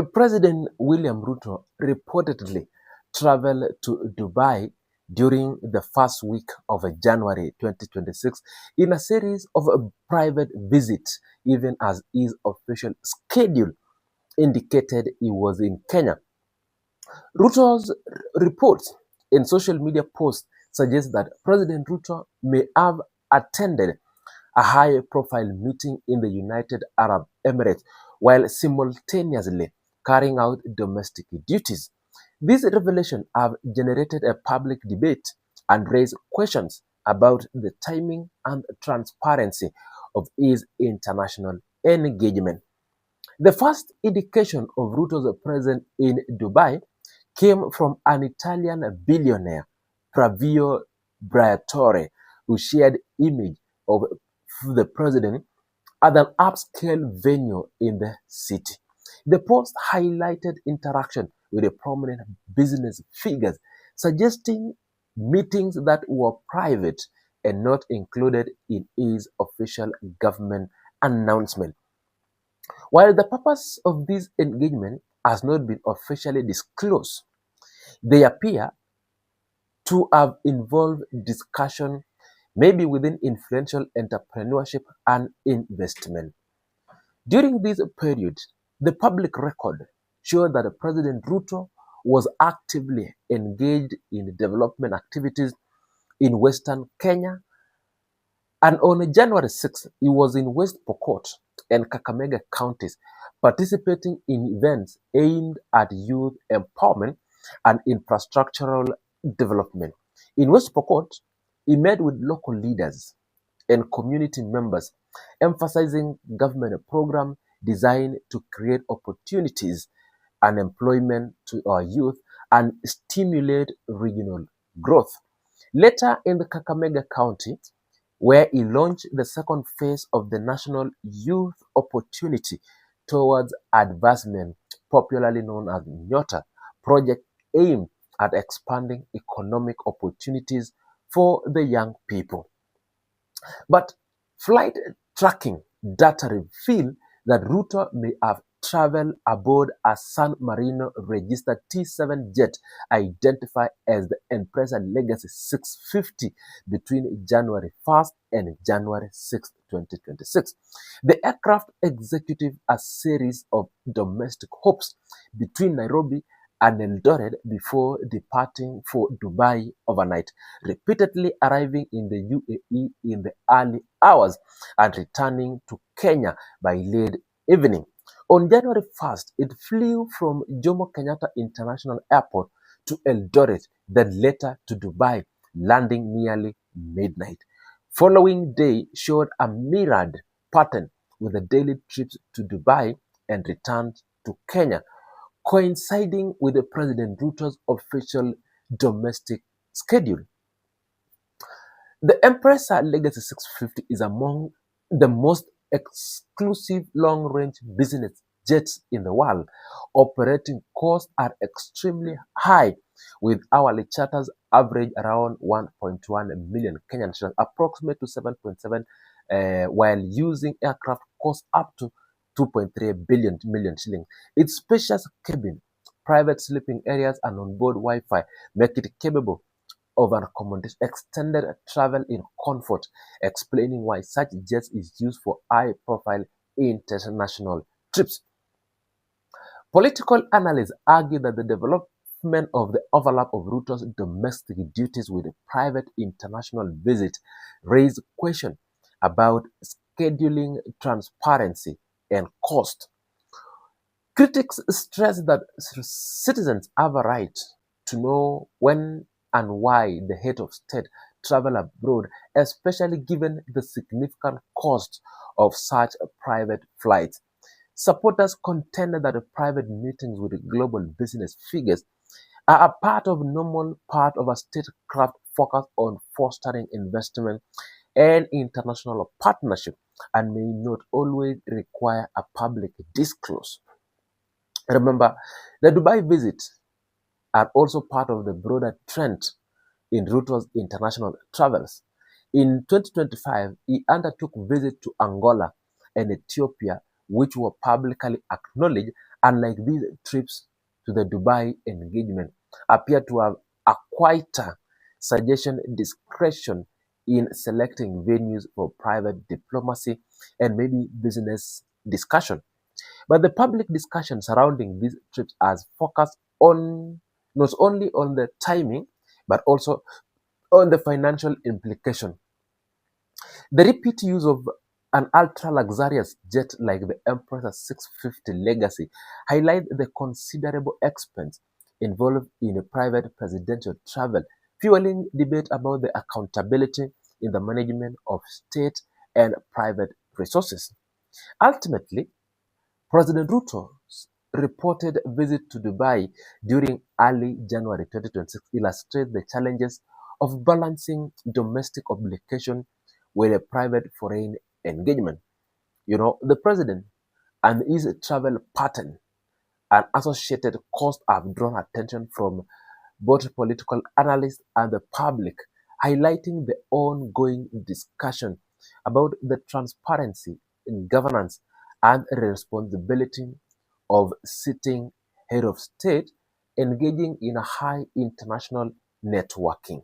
President William Ruto reportedly traveled to Dubai during the first week of January 2026 in a series of private visits, even as his official schedule indicated he was in Kenya. Ruto's reports in social media posts suggest that President Ruto may have attended a high-profile meeting in the United Arab Emirates while simultaneously carrying out domestic duties. These revelations have generated a public debate and raised questions about the timing and transparency of his international engagement. The first indication of Ruto's presence in Dubai came from an Italian billionaire, Flavio Briatore, who shared image of the president at an upscale venue in the city. The post highlighted interaction with a prominent business figures, suggesting meetings that were private and not included in his official government announcement. While the purpose of this engagement has not been officially disclosed, they appear to have involved discussion maybe within influential entrepreneurship and investment. During this period, the public record showed that President Ruto was actively engaged in development activities in Western Kenya, and on January 6th, he was in West Pokot and Kakamega counties participating in events aimed at youth empowerment and infrastructural development. In West Pokot, he met with local leaders and community members, emphasizing government programs designed to create opportunities and employment to our youth and stimulate regional growth. Later in the Kakamega County, where he launched the second phase of the National Youth Opportunity Towards Advancement, popularly known as NYOTA, project aimed at expanding economic opportunities for the young people. But flight tracking data reveal that Ruto may have traveled aboard a San Marino registered T7 jet identified as the Empresa Legacy 650 between January 1st and January 6th, 2026. The aircraft executed a series of domestic hops between Nairobi and Eldoret before departing for Dubai overnight, repeatedly arriving in the UAE in the early hours and returning to Kenya by late evening. On January 1st, it flew from Jomo Kenyatta International Airport to Eldoret, then later to Dubai, landing nearly midnight. Following day showed a mirrored pattern with the daily trips to Dubai and returned to Kenya, coinciding with the President Ruto's official domestic schedule. The Empresa Legacy 650 is among the most exclusive long-range business jets in the world. Operating costs are extremely high, with hourly charters average around 1.1 million Kenyan shillings, approximate to 7.7, while using aircraft costs up to 2.3 million shillings. Its spacious cabin, private sleeping areas, and onboard Wi-Fi make it capable of an accommodation extended travel in comfort, explaining why such jets is used for high-profile international trips. Political analysts argue that the development of the overlap of Ruto's domestic duties with private international visits raise questions about scheduling, transparency, and cost. Critics stress that citizens have a right to know when and why the head of state travel abroad, especially given the significant cost of such private flights. Supporters contended that private meetings with global business figures are a normal part of a statecraft focused on fostering investment and international partnership and may not always require a public disclosure. Remember, the Dubai visits are also part of the broader trend in Ruto's international travels. In 2025, he undertook visits to Angola and Ethiopia, which were publicly acknowledged unlike these trips to the Dubai engagement, appear to have a quieter suggestion discretion in selecting venues for private diplomacy and maybe business discussion. But the public discussion surrounding these trips has focused on not only on the timing, but also on the financial implication. The repeat use of an ultra-luxurious jet like the Embraer 650 Legacy highlight the considerable expense involved in a private presidential travel, fueling debate about the accountability in the management of state and private resources. Ultimately, President Ruto's reported visit to Dubai during early January 2026 illustrates the challenges of balancing domestic obligation with a private foreign engagement. The president and his travel pattern and associated costs have drawn attention from both political analysts and the public, highlighting the ongoing discussion about the transparency in governance and responsibility of sitting head of state engaging in a high international networking.